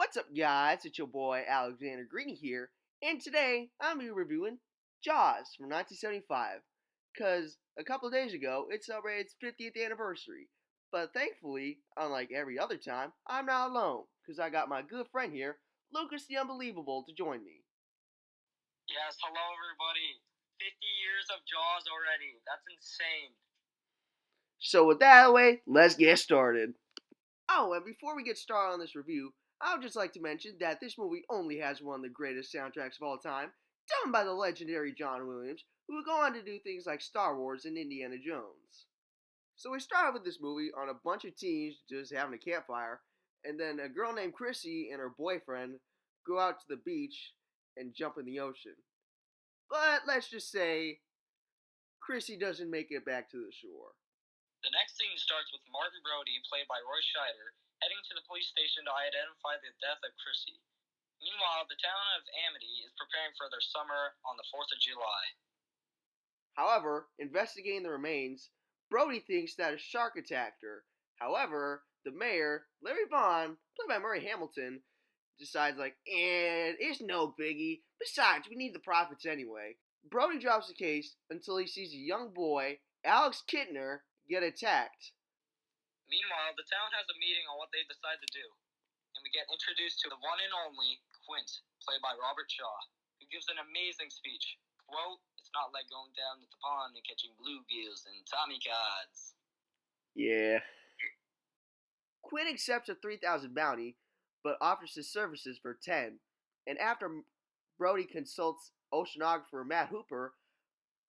What's up, guys? It's your boy Alexander Greeny here, and today I'm be reviewing Jaws from 1975. Because a couple of days ago it celebrated its 50th anniversary. But thankfully, unlike every other time, I'm not alone, because I got my good friend here, Lucas the Unbelievable, to join me. Yes, hello everybody. 50 years of Jaws already. That's insane. So with that out of the way, let's get started. Oh, and before we get started on this review, I would just like to mention that this movie only has one of the greatest soundtracks of all time, done by the legendary John Williams, who would go on to do things like Star Wars and Indiana Jones. So we start with this movie on a bunch of teens just having a campfire, and then a girl named Chrissy and her boyfriend go out to the beach and jump in the ocean. But let's just say Chrissy doesn't make it back to the shore. The next scene starts with Martin Brody, played by Roy Scheider, heading to the police station to identify the death of Chrissy. Meanwhile, the town of Amity is preparing for their summer on the 4th of July. However, investigating the remains, Brody thinks that a shark attacked her. However, the mayor, Larry Vaughn, played by Murray Hamilton, decides it's no biggie. Besides, we need the profits anyway. Brody drops the case until he sees a young boy, Alex Kittner, get attacked. Meanwhile, the town has a meeting on what they decide to do, and we get introduced to the one and only Quint, played by Robert Shaw, who gives an amazing speech. Quote, "It's not like going down to the pond and catching bluegills and tommy cods." Yeah. Quint accepts a 3,000 bounty, but offers his services for 10. And after Brody consults oceanographer Matt Hooper,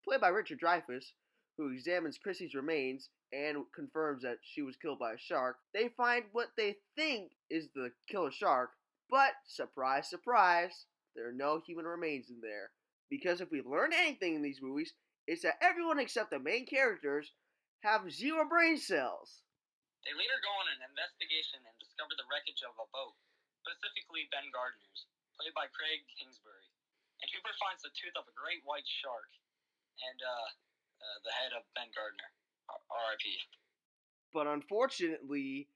played by Richard Dreyfuss, who examines Chrissy's remains and confirms that she was killed by a shark, they find what they think is the killer shark, but surprise, surprise, there are no human remains in there. Because if we've learned anything in these movies, it's that everyone except the main characters have zero brain cells. They later go on an investigation and discover the wreckage of a boat, specifically Ben Gardner's, played by Craig Kingsbury. And Hooper finds the tooth of a great white shark, and the head of Ben Gardner, R.I.P. But unfortunately,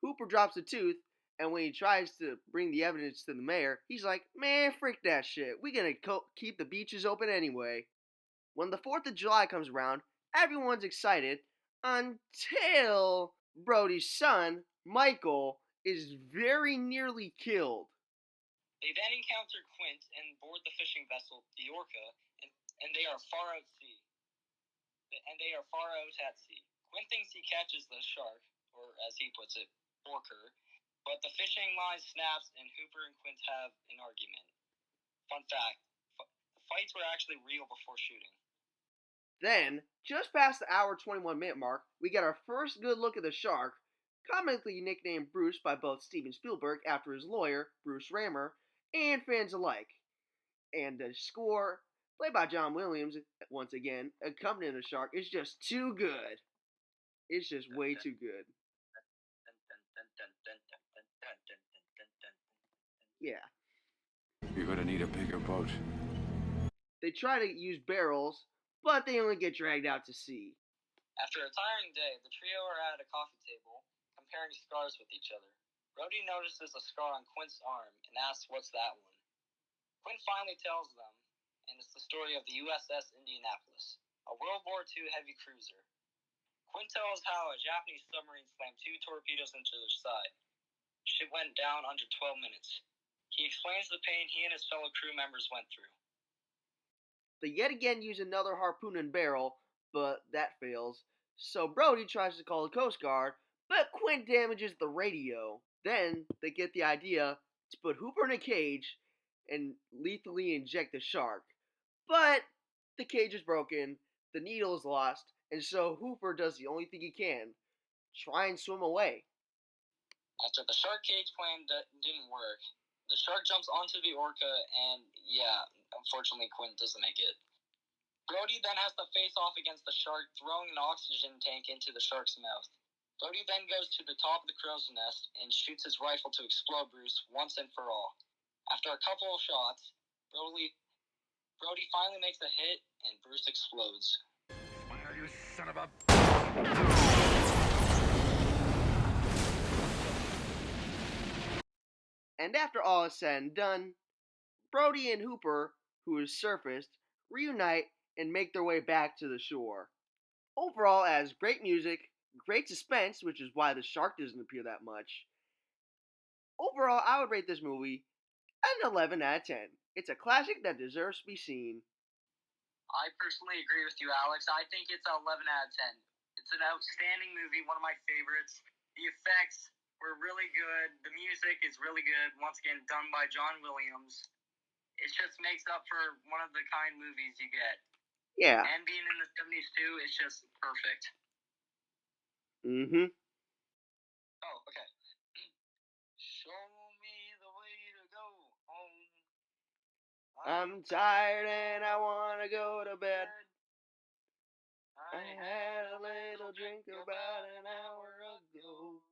Hooper drops the tooth, and when he tries to bring the evidence to the mayor, he's like, "Man, freak that shit. We're gonna keep the beaches open anyway." When the 4th of July comes around, everyone's excited until Brody's son, Michael, is very nearly killed. They then encounter Quint and board the fishing vessel, the Orca, and they are far out at sea. Quint thinks he catches the shark, or as he puts it, orca, but the fishing line snaps and Hooper and Quint have an argument. Fun fact, the fights were actually real before shooting. Then, just past the hour 21-minute mark, we get our first good look at the shark, comically nicknamed Bruce by both Steven Spielberg after his lawyer, Bruce Rammer, and fans alike. And the score, played by John Williams, once again, accompanying the shark, is just too good. It's just way too good. Yeah. You're gonna need a bigger boat. They try to use barrels, but they only get dragged out to sea. After a tiring day, the trio are at a coffee table, comparing scars with each other. Brody notices a scar on Quint's arm and asks what's that one. Quint finally tells them, and it's the story of the USS Indianapolis, a World War II heavy cruiser. Quint tells how a Japanese submarine slammed 2 torpedoes into their side. Ship went down under 12 minutes. He explains the pain he and his fellow crew members went through. They yet again use another harpoon and barrel, but that fails. So Brody tries to call the Coast Guard, but Quint damages the radio. Then they get the idea to put Hooper in a cage and lethally inject the shark. But the cage is broken, the needle is lost, and so Hooper does the only thing he can, try and swim away. After the shark cage plan didn't work, the shark jumps onto the orca and, unfortunately Quint doesn't make it. Brody then has to face off against the shark, throwing an oxygen tank into the shark's mouth. Brody then goes to the top of the crow's nest and shoots his rifle to explode Bruce once and for all. After a couple of shots, Brody finally makes a hit and Bruce explodes. Fire, you son of a... And after all is said and done, Brody and Hooper, who has surfaced, reunite and make their way back to the shore. Overall, it has great music, great suspense, which is why the shark doesn't appear that much. Overall, I would rate this movie an 11 out of 10. It's a classic that deserves to be seen. I personally agree with you, Alex. I think it's an 11 out of 10. It's an outstanding movie, one of my favorites. The effects were really good. The music is really good. Once again, done by John Williams. It just makes up for one of the kind movies you get. Yeah. And being in the 70s too, it's just perfect. Mm-hmm. Oh, okay. Show me the way to go home. I'm tired and I want to go to bed. I had a little drink about an hour ago.